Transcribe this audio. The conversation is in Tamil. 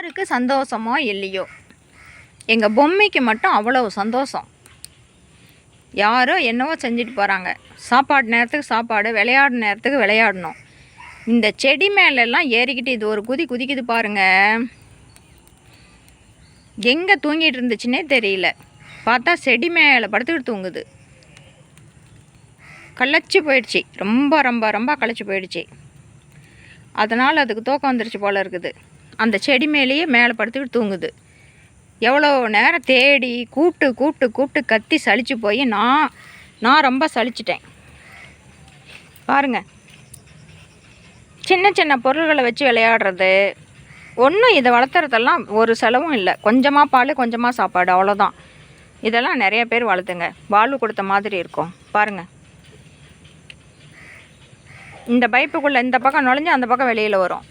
யாருக்கு சந்தோஷமோ இல்லையோ, எங்கள் பொம்மைக்கு மட்டும் அவ்வளோ சந்தோஷம். யாரோ என்னவோ செஞ்சுட்டு போகிறாங்க. சாப்பாடு நேரத்துக்கு சாப்பாடு, விளையாடு நேரத்துக்கு விளையாடணும். இந்த செடி மேலெல்லாம் ஏறிக்கிட்டு இது ஒரு குதி குதிக்குது பாருங்கள். எங்கே தூங்கிட்டு இருந்துச்சுன்னே தெரியல. பார்த்தா செடி மேலே படுத்துக்கிட்டு தூங்குது. களைச்சி போயிடுச்சு, ரொம்ப ரொம்ப ரொம்ப களைச்சி போயிடுச்சு. அதனால் அதுக்கு தூக்கம் வந்துருச்சு போல் இருக்குது. அந்த செடி மேலேயே மேலே படுத்துக்கிட்டு தூங்குது. எவ்வளோ நேரம் தேடி கூப்பிட்டு கூப்பிட்டு கூப்பிட்டு கத்தி சலிச்சு போய் நான் ரொம்ப சலிச்சிட்டேன். பாருங்கள், சின்ன சின்ன பொருள்களை வச்சு விளையாடுறது ஒன்றும், இதை வளர்த்துறதெல்லாம் ஒரு செலவும் இல்லை. கொஞ்சமாக பால், கொஞ்சமாக சாப்பாடு, அவ்வளோதான். இதெல்லாம் நிறைய பேர் வளர்த்துங்க, பால் கொடுத்த மாதிரி இருக்கும். பாருங்கள், இந்த பைப்புக்குள்ளே இந்த பக்கம் நுழைஞ்சு அந்த பக்கம் வெளியில் வரும்.